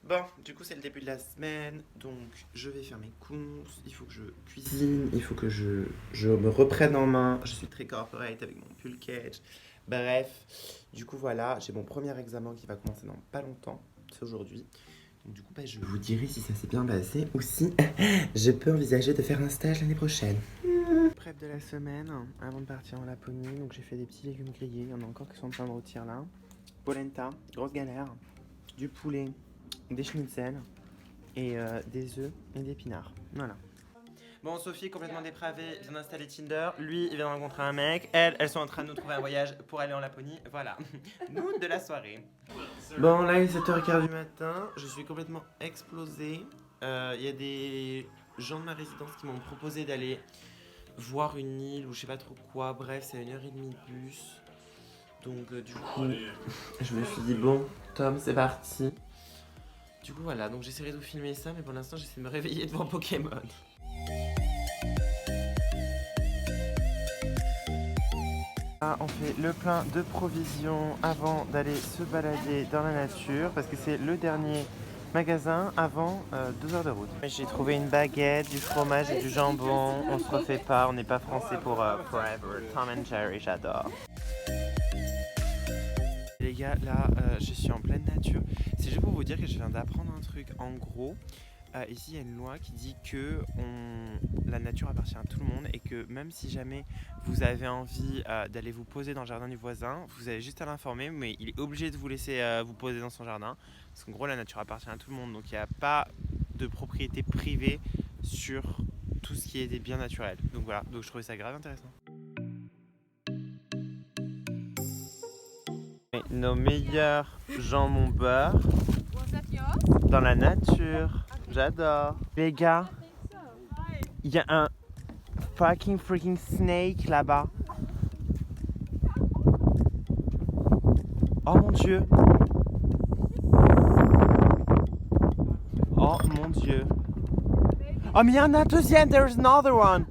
Bon, du coup c'est le début de la semaine, donc je vais faire mes courses, il faut que je cuisine, il faut que je me reprenne en main, je suis très corporate avec mon pull catch. Bref, du coup voilà, j'ai mon premier examen qui va commencer dans pas longtemps, c'est aujourd'hui. Donc du coup bah, je vous dirai si ça s'est bien passé ou si je peux envisager de faire un stage l'année prochaine. Prep de la semaine, avant de partir en Laponie, donc j'ai fait des petits légumes grillés, il y en a encore qui sont en train de rôtir là. Polenta, grosse galère, du poulet, des schnitzel et des œufs et des épinards. Voilà. Bon, Sophie, complètement dépravée, vient d'installer Tinder. Lui, il vient de rencontrer un mec. Elles sont en train de nous trouver un voyage pour aller en Laponie. Voilà. Mood de la soirée. Bon, là, il est 7h15 du matin. Je suis complètement explosée. Il y a des gens de ma résidence qui m'ont proposé d'aller voir une île ou je sais pas trop quoi. Bref, c'est à 1h30 de bus. Donc, du coup, je me suis dit, bon, Tom, c'est parti. Du coup voilà, donc j'essaierai de vous filmer ça, mais pour l'instant j'essaie de me réveiller devant Pokémon. Là, on fait le plein de provisions avant d'aller se balader dans la nature, parce que c'est le dernier magasin avant 2 heures de route. J'ai trouvé une baguette, du fromage et du jambon, on se refait pas, on n'est pas français pour forever. Tom and Jerry, j'adore. Les gars, là, je suis en pleine nature. C'est juste pour vous dire que je viens d'apprendre un truc. En gros, ici, il y a une loi qui dit que la nature appartient à tout le monde et que même si jamais vous avez envie d'aller vous poser dans le jardin du voisin, vous avez juste à l'informer, mais il est obligé de vous laisser vous poser dans son jardin. Parce qu'en gros, la nature appartient à tout le monde. Donc, il n'y a pas de propriété privée sur tout ce qui est des biens naturels. Donc voilà, donc je trouvais ça grave intéressant. Nos meilleurs jambons beurre dans la nature. J'adore. Les gars, il y a un fucking freaking snake là-bas. Oh mon dieu. Oh mon dieu. Oh mais il y en a un deuxième. There's another one.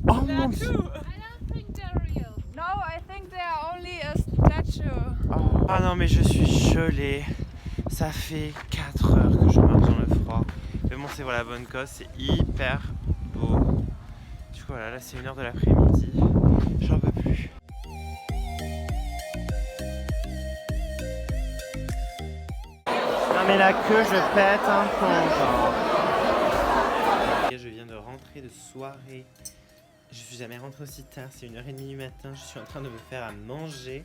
Oh mon dieu. I don't think they're real. No, I think they are only a statue. Ah non mais je suis gelé. Ça fait 4 heures que je marche dans le froid. Mais bon c'est voilà la bonne cause, c'est hyper beau. Du coup voilà, là c'est 1h de l'après-midi. J'en peux plus. Non mais la queue je pète un plomb. Je viens de rentrer de soirée. Je suis jamais rentré aussi tard, c'est 1h30 du matin, je suis en train de me faire à manger.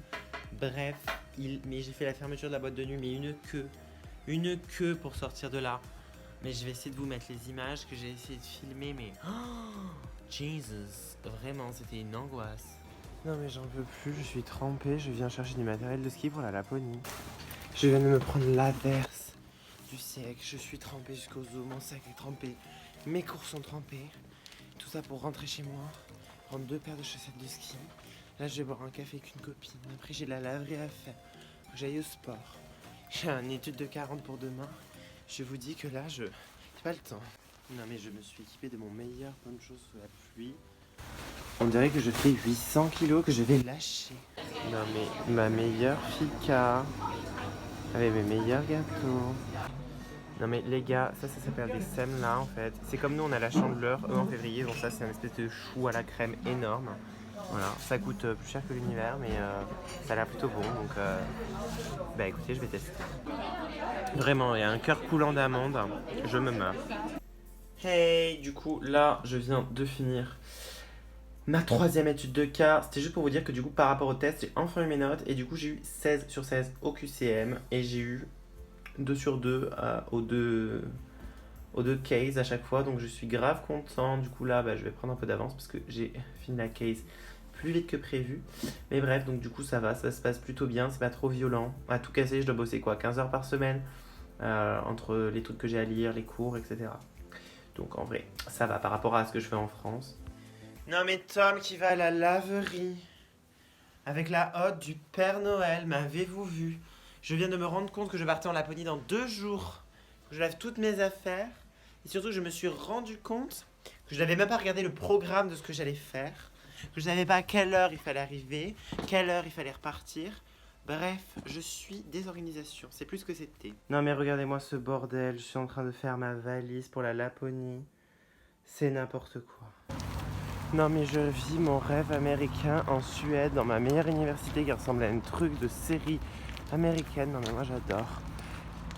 Bref, mais j'ai fait la fermeture de la boîte de nuit, mais une queue pour sortir de là. Mais je vais essayer de vous mettre les images que j'ai essayé de filmer, mais oh, Jesus, vraiment, c'était une angoisse. Non mais j'en peux plus, je suis trempé, je viens chercher du matériel de ski pour la Laponie. Je viens de me prendre l'averse du siècle, je suis trempé jusqu'aux os, mon sac est trempé, mes courses sont trempées. Tout ça pour rentrer chez moi, prendre 2 paires de chaussettes de ski. Là, je vais boire un café avec une copine. Après, j'ai la laverie à faire. Faut que j'aille au sport. J'ai une étude de 40 pour demain. Je vous dis que là, j'ai pas le temps. Non, mais je me suis équipé de mon meilleur poncho sous la pluie. On dirait que je fais 800 kilos que je vais lâcher. Non, mais ma meilleure fika. Avec mes meilleurs gâteaux. Non mais les gars, ça s'appelle des semlas en fait. C'est comme nous on a la chandeleur, eux en février, donc ça c'est un espèce de chou à la crème énorme. Voilà, ça coûte plus cher que l'univers mais ça a l'air plutôt bon donc bah écoutez je vais tester. Vraiment, il y a un cœur coulant d'amande, je me meurs. Hey, du coup là je viens de finir ma 3e étude de cas. C'était juste pour vous dire que du coup par rapport au test j'ai enfin eu mes notes et du coup j'ai eu 16 sur 16 au QCM et j'ai eu 2 sur 2 aux deux cases à chaque fois, donc je suis grave content. Du coup là je vais prendre un peu d'avance parce que j'ai fini la case plus vite que prévu, mais bref, donc du coup ça va, ça se passe plutôt bien, c'est pas trop violent. À tout casser je dois bosser quoi, 15 heures par semaine entre les trucs que j'ai à lire, les cours, etc. Donc en vrai ça va par rapport à ce que je fais en France. Non mais Tom qui va à la laverie avec la hotte du Père Noël, m'avez-vous vu? Je viens de me rendre compte que je partais en Laponie dans 2 jours. Je lave toutes mes affaires. Et surtout, je me suis rendu compte que je n'avais même pas regardé le programme de ce que j'allais faire. Que je savais pas à quelle heure il fallait arriver, quelle heure il fallait repartir. Bref, je suis désorganisation, c'est plus que c'était. Non mais regardez-moi ce bordel, je suis en train de faire ma valise pour la Laponie. C'est n'importe quoi. Non mais je vis mon rêve américain en Suède, dans ma meilleure université qui ressemble à un truc de série américaine. Non mais moi j'adore.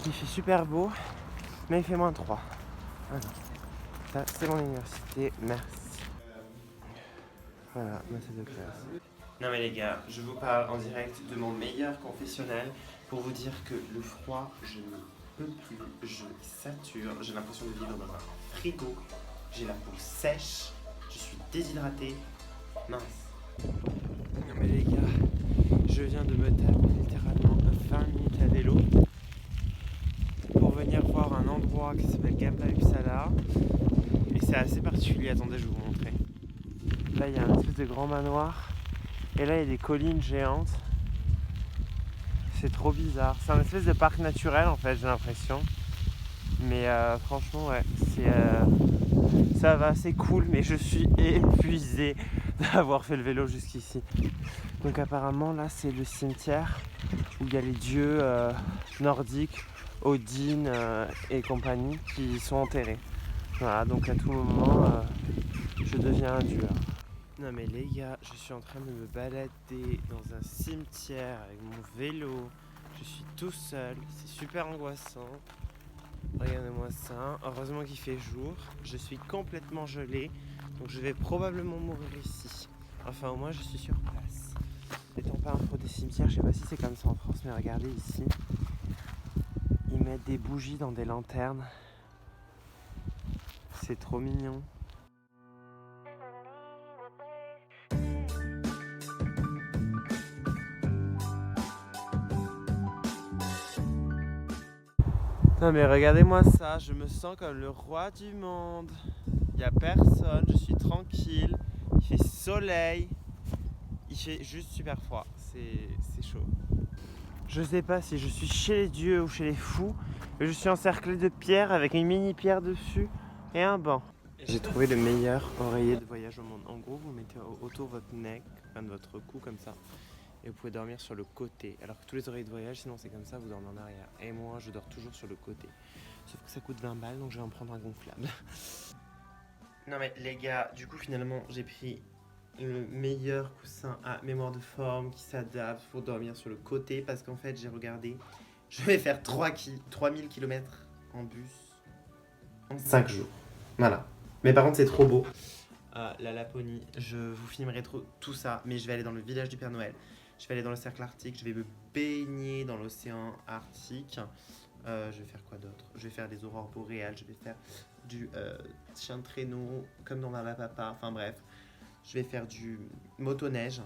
Il fait super beau, mais il fait -3. Ah non. Ça c'est mon université, merci. Voilà, ma salle de classe. Non mais les gars, je vous parle en direct de mon meilleur confessionnal pour vous dire que le froid, je ne peux plus, je sature, j'ai l'impression de vivre dans un frigo, j'ai la peau sèche, je suis déshydraté, mince. Non mais les gars, je viens de me taper littéralement 20 minutes à vélo pour venir voir un endroit qui s'appelle Gamla Uppsala et c'est assez particulier, attendez je vais vous montrer. Là il y a un espèce de grand manoir. Et là il y a des collines géantes. C'est trop bizarre. C'est un espèce de parc naturel en fait, j'ai l'impression. Mais franchement ouais, ça va, c'est cool, mais je suis épuisé d'avoir fait le vélo jusqu'ici. Donc apparemment là c'est le cimetière où il y a les dieux nordiques, Odin et compagnie qui sont enterrés. Voilà, donc à tout moment je deviens un dieu. Non mais les gars, je suis en train de me balader dans un cimetière avec mon vélo. Je suis tout seul, c'est super angoissant. Regardez-moi ça, heureusement qu'il fait jour. Je suis complètement gelé, donc je vais probablement mourir ici. Enfin au moins je suis sur place. N'étant pas un pro des cimetières, je sais pas si c'est comme ça en France, mais regardez ici. Ils mettent des bougies dans des lanternes. C'est trop mignon. Non mais regardez-moi ça, je me sens comme le roi du monde. Il n'y a personne, je suis tranquille, il fait soleil, il fait juste super froid, c'est chaud. Je sais pas si je suis chez les dieux ou chez les fous, mais je suis encerclé de pierres avec une mini pierre dessus et un banc. J'ai trouvé le meilleur oreiller de voyage au monde. En gros, vous mettez autour de votre neck, enfin de votre cou comme ça. Et vous pouvez dormir sur le côté. Alors que tous les oreillers de voyage, sinon c'est comme ça, vous dormez en arrière. Et moi, je dors toujours sur le côté. Sauf que ça coûte 20 balles, donc je vais en prendre un gonflable. Non mais les gars, du coup finalement, j'ai pris le meilleur coussin à mémoire de forme qui s'adapte pour dormir sur le côté. Parce qu'en fait, j'ai regardé, je vais faire 3000 km en bus en 5 jours. Voilà. Mais par contre, c'est trop beau. La Laponie, je vous filmerai tout ça, mais je vais aller dans le village du Père Noël. Je vais aller dans le cercle arctique, je vais me baigner dans l'océan arctique. Je vais faire quoi d'autre? Je vais faire des aurores boréales, je vais faire du chien de traîneau, comme dans Maman Papa. Enfin bref, je vais faire du motoneige.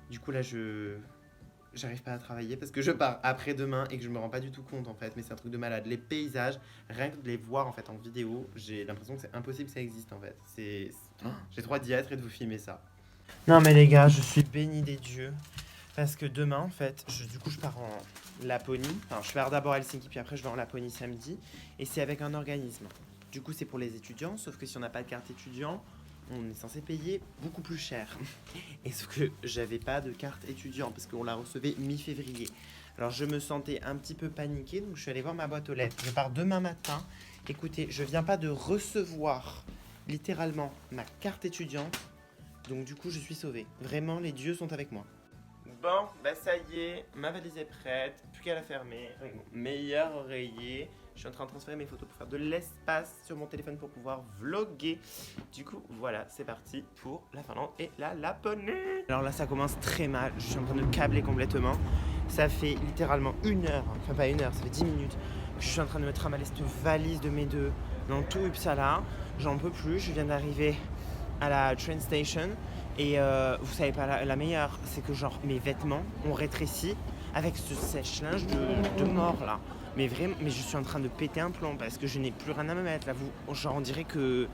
Du coup là, j'arrive pas à travailler parce que je pars après-demain et que je me rends pas du tout compte en fait. Mais c'est un truc de malade. Les paysages, rien que de les voir en fait en vidéo, j'ai l'impression que c'est impossible que ça existe en fait. J'ai trop hâte d'y être et de vous filmer ça. Non mais les gars, je suis béni des dieux. Parce que demain, en fait, du coup, je pars en Laponie. Enfin, je pars d'abord à Helsinki, puis après, je vais en Laponie samedi. Et c'est avec un organisme. Du coup, c'est pour les étudiants, sauf que si on n'a pas de carte étudiant, on est censé payer beaucoup plus cher. Et sauf que j'avais pas de carte étudiant, parce qu'on la recevait mi-février. Alors, je me sentais un petit peu paniquée, donc je suis allée voir ma boîte aux lettres. Je pars demain matin. Écoutez, je viens pas de recevoir, littéralement, ma carte étudiante. Donc, du coup, je suis sauvée. Vraiment, les dieux sont avec moi. Bon, bah ça y est, ma valise est prête, plus qu'à la fermer. Avec mon meilleur oreiller. Je suis en train de transférer mes photos pour faire de l'espace sur mon téléphone pour pouvoir vlogger. Du coup, voilà, c'est parti pour la Finlande et la Laponie. Alors là, ça commence très mal. Je suis en train de câbler complètement. Ça fait littéralement 1 heure, enfin pas 1 heure, ça fait 10 minutes que je suis en train de me trimballer cette valise de mes deux dans tout Uppsala. J'en peux plus, je viens d'arriver à la train station. Et vous savez pas, la meilleure, c'est que genre mes vêtements ont rétréci avec ce sèche-linge de mort là. Mais vraiment, mais je suis en train de péter un plomb parce que je n'ai plus rien à me mettre là. Genre on dirait que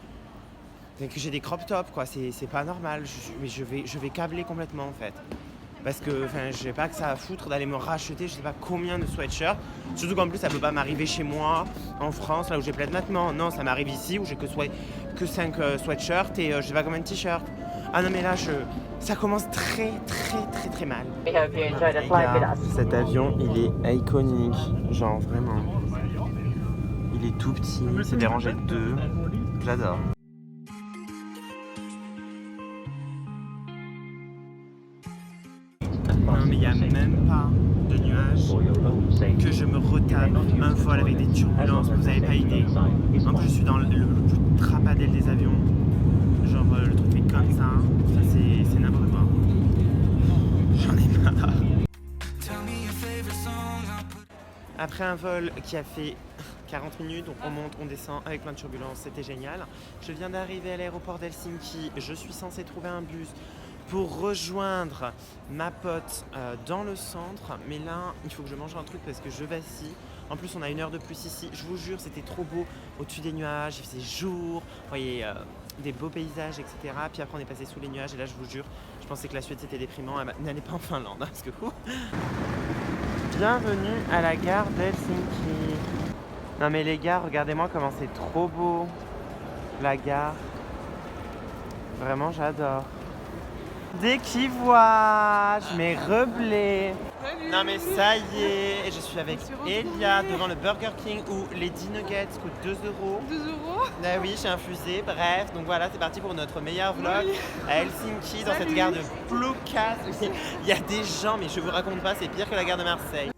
j'ai des crop tops quoi, c'est pas normal. Mais je vais câbler complètement en fait. Parce que j'ai pas que ça à foutre d'aller me racheter je sais pas combien de sweatshirts. Surtout qu'en plus ça peut pas m'arriver chez moi en France là où j'ai plein de vêtements. Non, ça m'arrive ici où j'ai que 5 sweatshirts et je sais pas combien de t-shirts. Ah non mais là ça commence très mal. We hope you enjoyed the flight with us. Cet avion il est iconique, genre vraiment. Il est tout petit, c'est des rangées de 2, j'adore. Non mais il n'y a même pas de nuages que je me retape un vol avec des turbulences, vous n'avez pas idée. En plus je suis dans le plus trapadel des avions, genre le truc est comme ça, c'est n'importe quoi. J'en ai marre. Après un vol qui a fait 40 minutes, donc on monte, on descend avec plein de turbulences, c'était génial. Je viens d'arriver à l'aéroport d'Helsinki, je suis censé trouver un bus pour rejoindre ma pote dans le centre, mais là il faut que je mange un truc parce que je vacille. En plus on a 1 heure de plus ici, je vous jure c'était trop beau au-dessus des nuages, il faisait jour, vous voyez des beaux paysages etc. Puis après on est passé sous les nuages et là je vous jure, je pensais que la Suède c'était déprimant, n'allez pas en Finlande hein, parce que bienvenue à la gare d'Helsinki. Non mais les gars, regardez-moi comment c'est trop beau, la gare. Vraiment j'adore. Des kivoises, mes reblés. Non mais ça y est, je suis avec Elia devant le Burger King où les 10 nuggets coûtent 2 euros. 2 euros. Ah oui, j'ai infusé, bref. Donc voilà, c'est parti pour notre meilleur vlog à Helsinki, dans cette gare de Ploukas. Il y a des gens, mais je vous raconte pas, c'est pire que la gare de Marseille.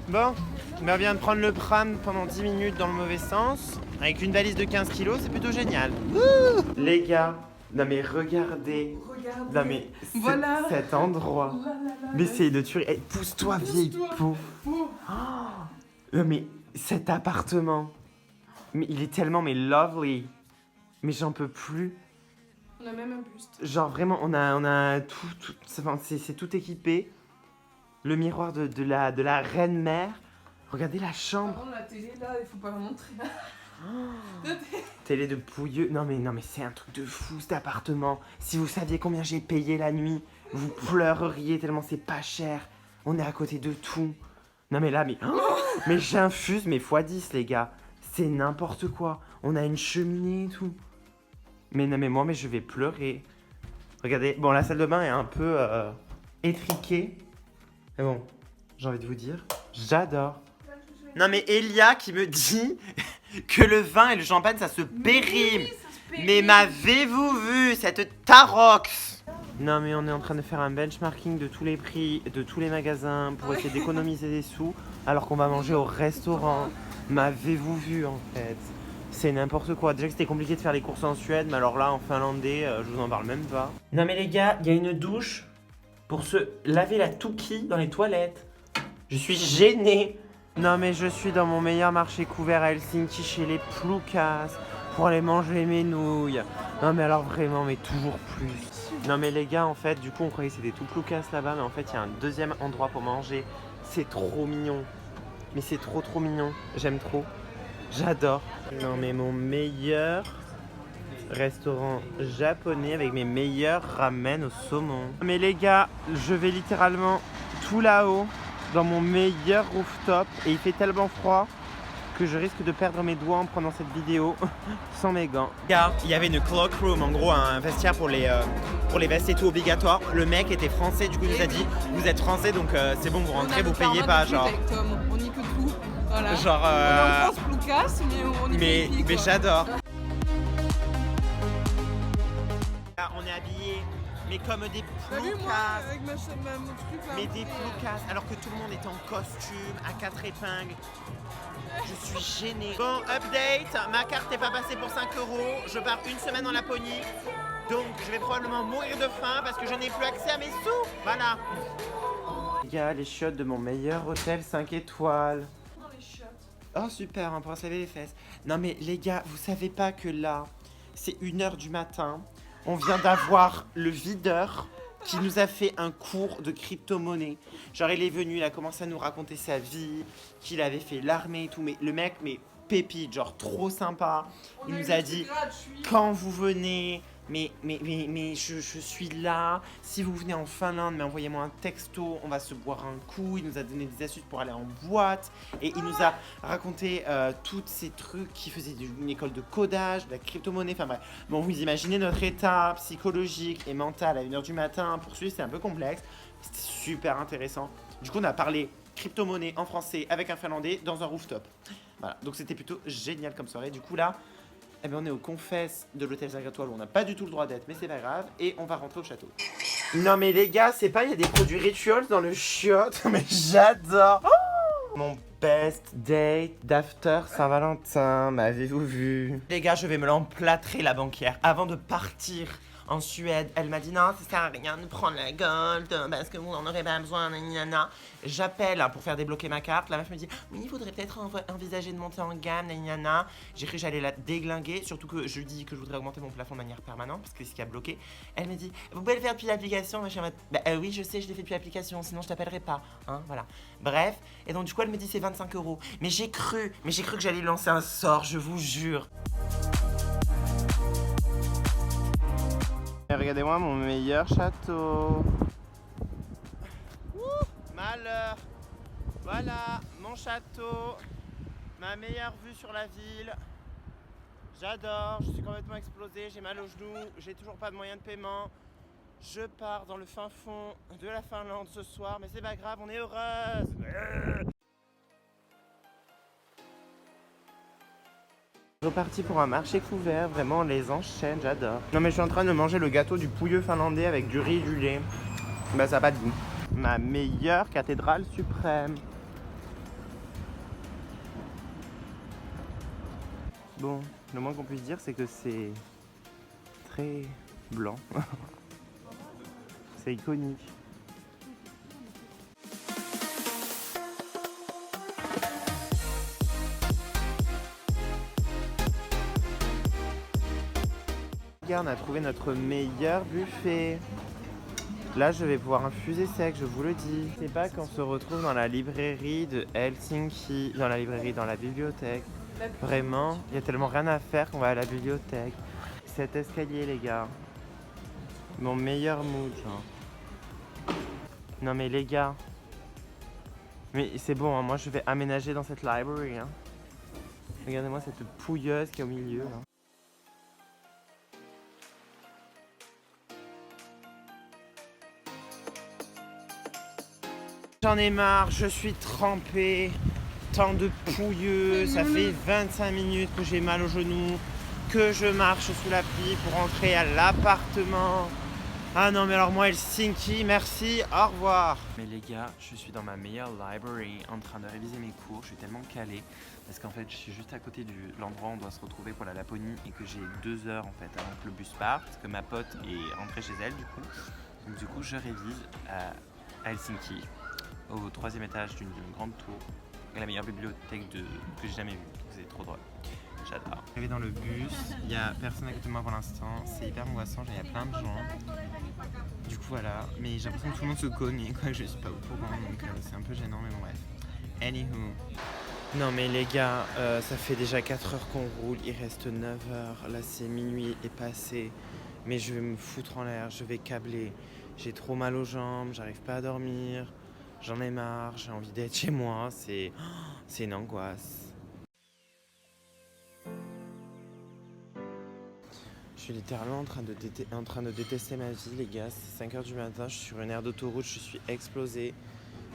Bon, on vient de prendre le tram pendant 10 minutes dans le mauvais sens, avec une valise de 15 kilos, c'est plutôt génial. Wouh les gars, non mais regardez. Non mais voilà. Cet endroit. Mais c'est de tuerie. Hey, pousse-toi vieille peau. Oh non mais cet appartement. Mais il est tellement lovely. Mais j'en peux plus. On a même un buste. Genre vraiment, on a tout c'est tout équipé. Le miroir de la reine mère. Regardez la chambre. Par contre, la télé là, il faut pas la montrer. Télé de pouilleux. Non mais c'est un truc de fou cet appartement. Si vous saviez combien j'ai payé la nuit, vous pleureriez tellement c'est pas cher. On est à côté de tout. Non mais là, mais j'infuse mais x10 les gars. C'est n'importe quoi. On a une cheminée et tout. Mais non mais moi je vais pleurer. Regardez, bon la salle de bain est un peu étriquée. Mais bon, j'ai envie de vous dire, j'adore. Non mais Elia qui me dit que le vin et le champagne ça se périme. Mais m'avez-vous vu cette tarox? Non mais on est en train de faire un benchmarking de tous les prix, de tous les magasins pour essayer d'économiser des sous alors qu'on va manger au restaurant. M'avez-vous vu en fait? C'est n'importe quoi. Déjà que c'était compliqué de faire les courses en Suède, mais alors là en finlandais, je vous en parle même pas. Non mais les gars, il y a une douche pour se laver la touquille dans les toilettes. Je suis gêné. Non mais je suis dans mon meilleur marché couvert à Helsinki chez les Ploukas pour aller manger mes nouilles. Non mais alors vraiment, mais toujours plus. Non mais les gars, en fait, du coup on croyait que c'était tout Ploukas là-bas, mais en fait il y a un deuxième endroit pour manger. C'est trop mignon. Mais c'est trop mignon. J'aime trop. J'adore. Non mais mon meilleur restaurant japonais avec mes meilleurs ramen au saumon. Mais les gars, je vais littéralement tout là-haut dans mon meilleur rooftop et il fait tellement froid que je risque de perdre mes doigts en prenant cette vidéo sans mes gants. Regarde, il y avait une cloak room, en gros un vestiaire pour les vestes et tout obligatoire. Le mec était français, du coup il nous a dit vous êtes français donc c'est bon, vous rentrez, vous payez pas, genre. On y peut tout. Voilà. Genre on est en France Ploukas, mais on y mais, peut mais j'adore. On est habillés, mais comme des Ploukas. Avec mon truc là. Mais des Ploukas, alors que tout le monde est en costume, à 4 épingles. Je suis gênée. Bon, update, ma carte n'est pas passée pour 5 €. Je pars une semaine en Laponie. Donc je vais probablement mourir de faim parce que je n'ai plus accès à mes sous. Voilà. Les gars, les chiottes de mon meilleur hôtel 5 étoiles. Oh super, on pourra se laver les fesses. Non mais les gars, vous savez pas que là, c'est 1 h du matin. On vient d'avoir le videur qui nous a fait un cours de crypto-monnaie. Genre il est venu, il a commencé à nous raconter sa vie, qu'il avait fait l'armée et tout. Mais le mec, mais pépite, genre trop sympa. Il nous a dit, quand vous venez, Mais je suis là. Si vous venez en Finlande, mais envoyez-moi un texto. On va se boire un coup. Il nous a donné des astuces pour aller en boîte. Et il nous a raconté tous ces trucs qui faisaient une école de codage, de la crypto-monnaie. Enfin bref. Bon, vous imaginez notre état psychologique et mental à 1h du matin. Pour suivre, c'est un peu complexe. C'était super intéressant. Du coup, on a parlé crypto-monnaie en français avec un Finlandais dans un rooftop. Voilà. Donc c'était plutôt génial comme soirée. Du coup, là... Eh bien, on est aux confesses de l'hôtel 5 étoiles où on n'a pas du tout le droit d'être, mais c'est pas grave, et on va rentrer au château. Non mais les gars, c'est pas, il y a des produits rituels dans le chiotte, mais j'adore. Oh, mon best date d'after Saint-Valentin, m'avez-vous vu? Les gars, je vais me l'emplâtrer la banquière avant de partir en Suède. Elle m'a dit non, ça sert à rien de prendre la gold parce que vous en aurez pas besoin, nanana. J'appelle pour faire débloquer ma carte. La meuf me dit oui, il faudrait peut-être envisager de monter en gamme, nanana. J'ai cru que j'allais la déglinguer, surtout que je dis que je voudrais augmenter mon plafond de manière permanente parce que c'est ce qui a bloqué. Elle me dit vous pouvez le faire depuis l'application. Je suis en mode bah oui, je sais, je l'ai fait depuis l'application, sinon je t'appellerai pas. Hein, voilà. Bref, et donc du coup elle me dit c'est 25 €. Mais j'ai cru que j'allais lancer un sort, je vous jure. Regardez-moi mon meilleur château. Ouh, malheur. Voilà mon château. Ma meilleure vue sur la ville. J'adore, je suis complètement explosé, j'ai mal aux genoux, j'ai toujours pas de moyen de paiement. Je pars dans le fin fond de la Finlande ce soir, mais c'est pas grave, on est heureuse. Reparti pour un marché couvert, vraiment on les enchaîne, j'adore. Non mais je suis en train de manger le gâteau du pouilleux finlandais avec du riz et du lait. Bah ça n'a pas de goût. Ma meilleure cathédrale suprême. Bon, le moins qu'on puisse dire c'est que c'est très blanc. C'est iconique. On a trouvé notre meilleur buffet. Là, je vais pouvoir infuser sec, je vous le dis. C'est pas qu'on se retrouve dans la librairie de Helsinki, dans la bibliothèque. Vraiment, il y a tellement rien à faire qu'on va à la bibliothèque. Cet escalier, les gars. Mon meilleur mood, genre. Non mais les gars. Mais c'est bon, hein, moi je vais aménager dans cette library. Hein. Regardez-moi cette pouilleuse qui est au milieu. Là. J'en ai marre, je suis trempé, tant de pouilleux, ça fait 25 minutes que j'ai mal aux genoux, que je marche sous la pluie pour rentrer à l'appartement. Ah non mais alors moi Helsinki, merci, au revoir. Mais les gars, je suis dans ma meilleure library en train de réviser mes cours, je suis tellement calé parce qu'en fait je suis juste à côté de l'endroit où on doit se retrouver pour la Laponie et que j'ai 2 heures en fait avant que le bus parte, parce que ma pote est rentrée chez elle du coup. Donc du coup je révise à Helsinki. Au 3e étage d'une grande tour, la meilleure bibliothèque que j'ai jamais vue. C'est trop drôle. J'adore. Arrivé dans le bus, il n'y a personne à côté de moi pour l'instant. C'est hyper angoissant, il y a plein de gens. Du coup voilà, mais j'ai l'impression que tout le monde se connaît, quoi. Je suis pas au courant, donc c'est un peu gênant, mais bon bref. Anywho. Non mais les gars, ça fait déjà 4 heures qu'on roule, il reste 9 heures. Là c'est minuit et passé. Mais je vais me foutre en l'air, je vais câbler. J'ai trop mal aux jambes, j'arrive pas à dormir. J'en ai marre, j'ai envie d'être chez moi, c'est une angoisse. Je suis littéralement en train de détester ma vie, les gars. C'est 5 h du matin, je suis sur une aire d'autoroute, je suis explosé.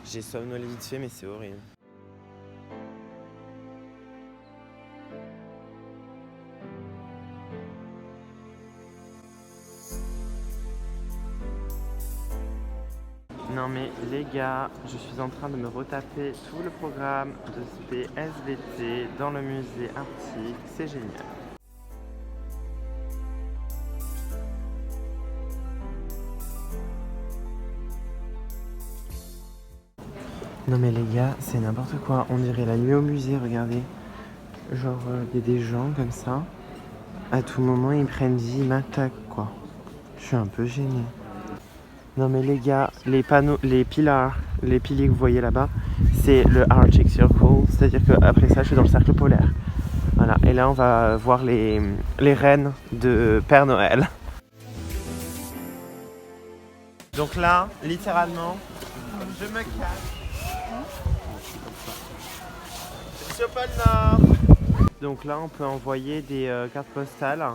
J'ai somnolé vite fait, mais c'est horrible. Non mais les gars, je suis en train de me retaper tout le programme de SVT dans le musée Arctique, c'est génial. Non mais les gars, c'est n'importe quoi, on dirait la nuit au musée, regardez. Genre, il y a des gens comme ça, à tout moment ils prennent vie, ils m'attaquent quoi. Je suis un peu gêné. Non mais les gars, les panneaux, les piliers que vous voyez là-bas, c'est le Arctic Circle, c'est-à-dire qu'après ça je suis dans le cercle polaire. Voilà, et là on va voir les reines de Père Noël. Donc là, littéralement, je me cache. Je suis au pôle Nord. Donc là, on peut envoyer des cartes postales,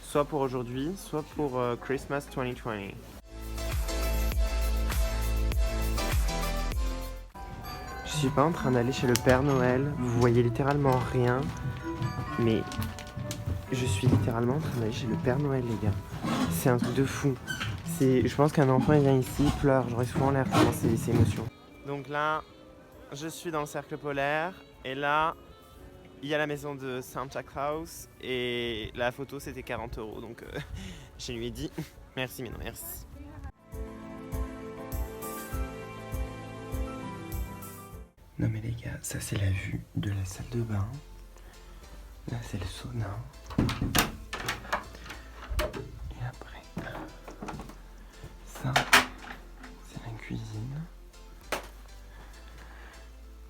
soit pour aujourd'hui, soit pour Christmas 2020. Je suis pas en train d'aller chez le Père Noël, vous voyez littéralement rien, mais je suis littéralement en train d'aller chez le Père Noël, les gars. C'est un truc de fou. Je pense qu'un enfant il vient ici, il pleure, j'aurais souvent l'air comment c'est émotion. Donc là, je suis dans le cercle polaire, et là, il y a la maison de Santa Claus, et la photo c'était 40 €, donc je lui ai dit merci mais non merci. Non mais les gars, ça c'est la vue de la salle de bain. Là c'est le sauna. Et après, ça c'est la cuisine.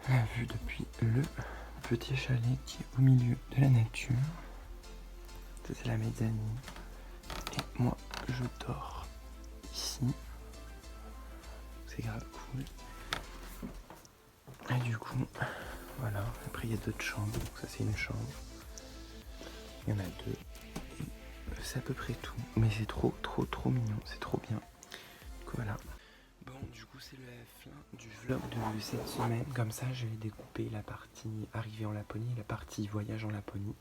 La vue depuis le petit chalet qui est au milieu de la nature. Ça c'est la mezzanine. Et moi je dors ici. C'est grave cool. Et du coup, voilà. Après il y a d'autres chambres. Donc ça c'est une chambre. Il y en a deux. C'est à peu près tout. Mais c'est trop mignon. C'est trop bien. Donc voilà. Bon, du coup c'est la fin du vlog de cette semaine. Comme ça je vais découper la partie arrivée en Laponie et la partie voyage en Laponie.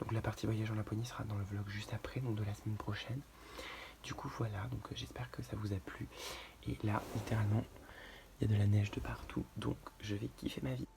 Donc la partie voyage en Laponie sera dans le vlog juste après, donc de la semaine prochaine. Du coup voilà, donc j'espère que ça vous a plu. Et là littéralement il y a de la neige de partout, donc je vais kiffer ma vie.